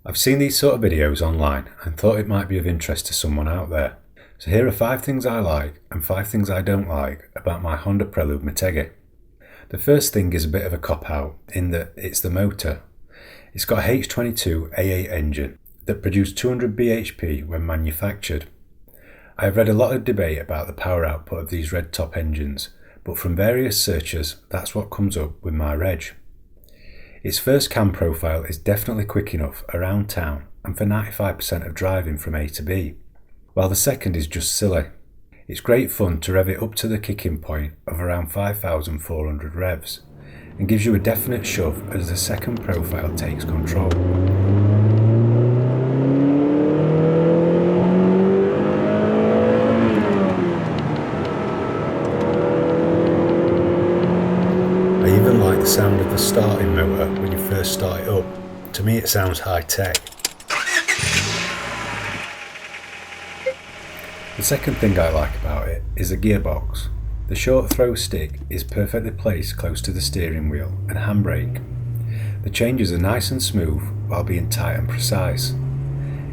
I've seen these sort of videos online and thought it might be of interest to someone out there. So here are 5 things I like and 5 things I don't like about my Honda Prelude Motegi. The first thing is a bit of a cop-out in that it's the motor. It's got a H22 A8 engine that produced 200 bhp when manufactured. I have read a lot of debate about the power output of these red top engines, but from various searches that's what comes up with my reg. Its first cam profile is definitely quick enough around town and for 95% of driving from A to B, while the second is just silly. It's great fun to rev it up to the kicking point of around 5,400 revs and gives you a definite shove as the second profile takes control. I even like the sound of the starting motor when you first start it up. To me it sounds high tech. The second thing I like about it is the gearbox. The short throw stick is perfectly placed close to the steering wheel and handbrake. The changes are nice and smooth while being tight and precise.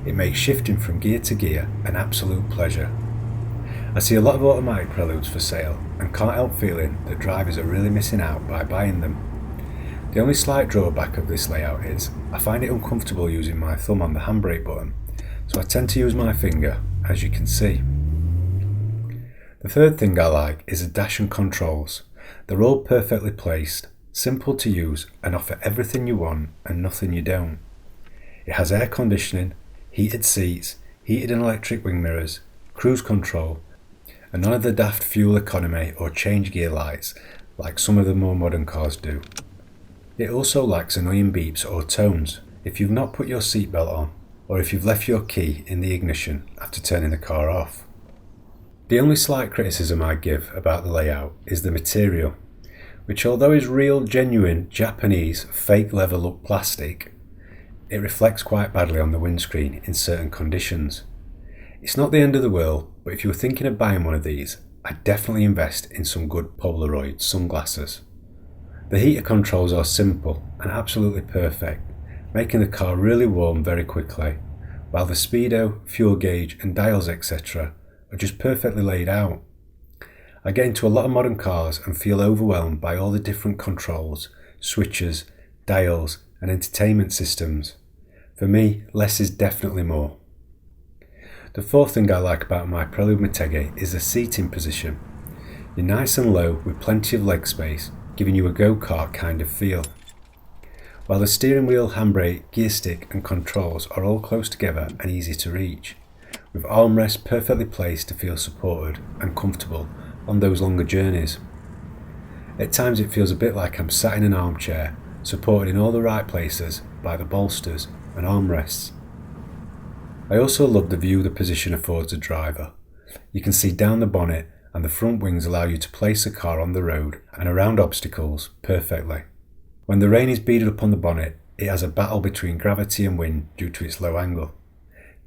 It makes shifting from gear to gear an absolute pleasure. I see a lot of automatic Preludes for sale and can't help feeling that drivers are really missing out by buying them. The only slight drawback of this layout is I find it uncomfortable using my thumb on the handbrake button, so I tend to use my finger, as you can see. The third thing I like is the dash and controls. They're all perfectly placed, simple to use and offer everything you want and nothing you don't. It has air conditioning, heated seats, heated and electric wing mirrors, cruise control, and none of the daft fuel economy or change gear lights like some of the more modern cars do. It also lacks annoying beeps or tones if you've not put your seatbelt on or if you've left your key in the ignition after turning the car off. The only slight criticism I give about the layout is the material, which although is real genuine Japanese fake leather look plastic, it reflects quite badly on the windscreen in certain conditions. It's not the end of the world, but if you were thinking of buying one of these, I'd definitely invest in some good Polaroid sunglasses. The heater controls are simple and absolutely perfect, making the car really warm very quickly, while the speedo, fuel gauge and dials etc. are just perfectly laid out. I get into a lot of modern cars and feel overwhelmed by all the different controls, switches, dials and entertainment systems. For me, less is definitely more. The fourth thing I like about my Prelude Motegi is the seating position. You're nice and low with plenty of leg space, giving you a go-kart kind of feel. While the steering wheel, handbrake, gear stick and controls are all close together and easy to reach, with armrests perfectly placed to feel supported and comfortable on those longer journeys. At times it feels a bit like I'm sat in an armchair, supported in all the right places by the bolsters and armrests. I also love the view the position affords the driver. You can see down the bonnet and the front wings allow you to place the car on the road and around obstacles perfectly. When the rain is beaded up on the bonnet, it has a battle between gravity and wind due to its low angle,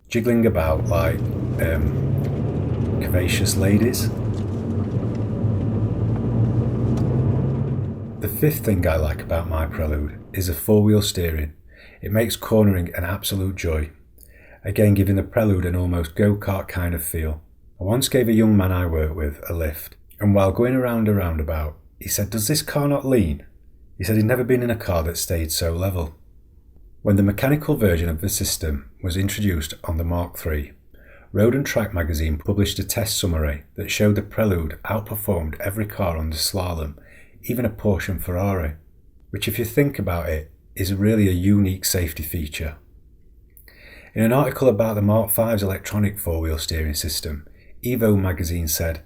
jiggling about like curvaceous ladies. The fifth thing I like about my Prelude is the 4-wheel steering. It makes cornering an absolute joy, again giving the Prelude an almost go-kart kind of feel. I once gave a young man I work with a lift, and while going around a roundabout, he said, "Does this car not lean?" He said he'd never been in a car that stayed so level. When the mechanical version of the system was introduced on the Mark III, Road and Track magazine published a test summary that showed the Prelude outperformed every car on the slalom, even a Porsche and Ferrari, which if you think about it, is really a unique safety feature. In an article about the Mark V's electronic 4-wheel steering system, Evo magazine said,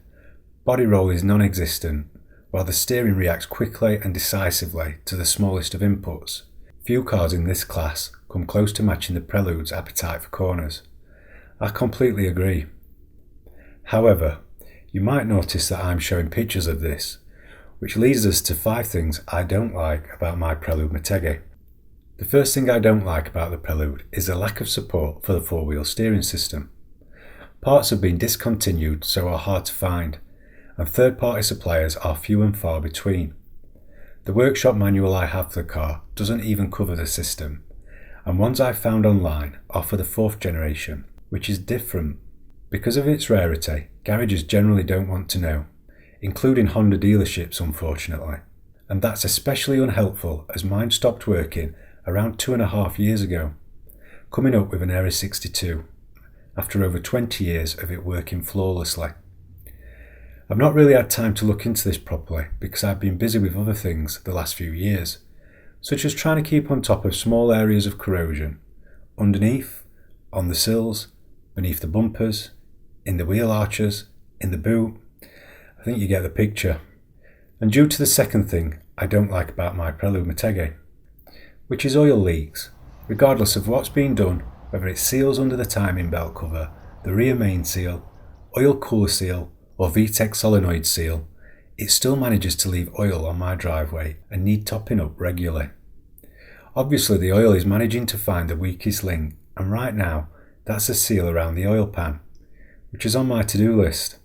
"Body roll is non-existent, while the steering reacts quickly and decisively to the smallest of inputs. Few cars in this class come close to matching the Prelude's appetite for corners." I completely agree. However, you might notice that I'm showing pictures of this, which leads us to 5 things I don't like about my Prelude Motegi. The first thing I don't like about the Prelude is the lack of support for the 4-wheel steering system. Parts have been discontinued so are hard to find, and third-party suppliers are few and far between. The workshop manual I have for the car doesn't even cover the system, and ones I've found online are for the 4th generation, which is different. Because of its rarity, garages generally don't want to know, including Honda dealerships unfortunately, and that's especially unhelpful as mine stopped working around 2.5 years ago, coming up with an error 62, after over 20 years of it working flawlessly. I've not really had time to look into this properly because I've been busy with other things the last few years, such as trying to keep on top of small areas of corrosion, underneath, on the sills, beneath the bumpers, in the wheel arches, in the boot. I think you get the picture. And due to the second thing I don't like about my Prelude Motegi, which is oil leaks, regardless of what's being done, whether it's seals under the timing belt cover, the rear main seal, oil cooler seal, or VTEC solenoid seal, it still manages to leave oil on my driveway and need topping up regularly. Obviously the oil is managing to find the weakest link, and right now that's a seal around the oil pan, which is on my to-do list.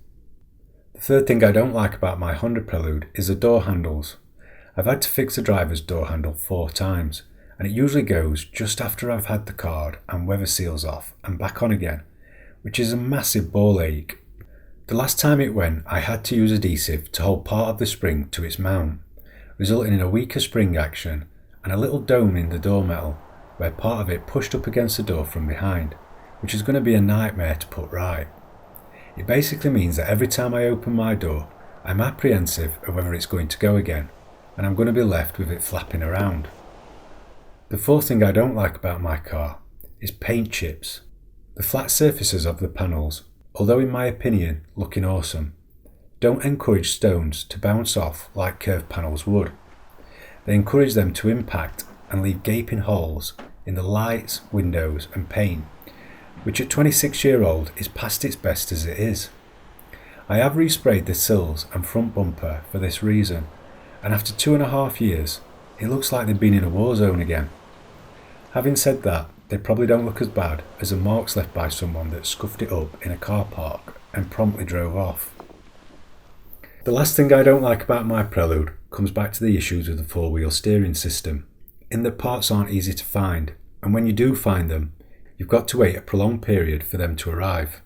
The third thing I don't like about my Honda Prelude is the door handles. I've had to fix the driver's door handle 4 times, and it usually goes just after I've had the card and weather seals off and back on again, which is a massive ball ache. The last time it went, I had to use adhesive to hold part of the spring to its mount, resulting in a weaker spring action and a little dome in the door metal, where part of it pushed up against the door from behind, which is going to be a nightmare to put right. It basically means that every time I open my door, I'm apprehensive of whether it's going to go again, and I'm going to be left with it flapping around. The fourth thing I don't like about my car is paint chips. The flat surfaces of the panels, although in my opinion looking awesome, don't encourage stones to bounce off like curved panels would. They encourage them to impact and leave gaping holes in the lights, windows and paint, which at 26-year-old is past its best as it is. I have resprayed the sills and front bumper for this reason, and after 2.5 years it looks like they've been in a war zone again. Having said that, they probably don't look as bad as the marks left by someone that scuffed it up in a car park and promptly drove off. The last thing I don't like about my Prelude comes back to the issues with the 4-wheel steering system, in that parts aren't easy to find, and when you do find them, you've got to wait a prolonged period for them to arrive.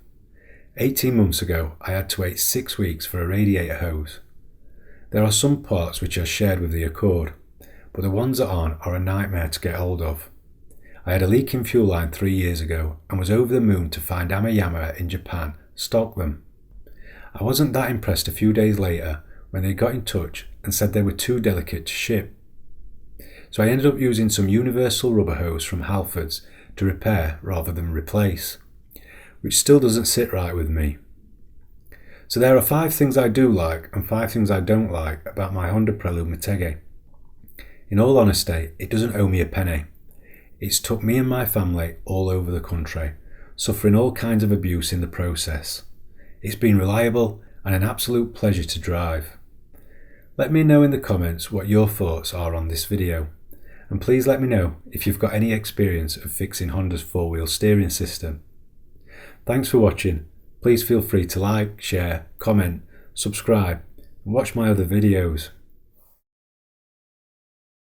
18 months ago, I had to wait 6 weeks for a radiator hose. There are some parts which are shared with the Accord, but the ones that aren't are a nightmare to get hold of. I had a leaking fuel line 3 years ago and was over the moon to find Amayama in Japan stock them. I wasn't that impressed a few days later when they got in touch and said they were too delicate to ship. So I ended up using some universal rubber hose from Halfords to repair rather than replace, which still doesn't sit right with me. So there are 5 things I do like and 5 things I don't like about my Honda Prelude Motegi. In all honesty, it doesn't owe me a penny. It's took me and my family all over the country, suffering all kinds of abuse in the process. It's been reliable and an absolute pleasure to drive. Let me know in the comments what your thoughts are on this video, and please let me know if you've got any experience of fixing Honda's 4-wheel steering system. Thanks for watching. Please feel free to like, share, comment, subscribe and watch my other videos.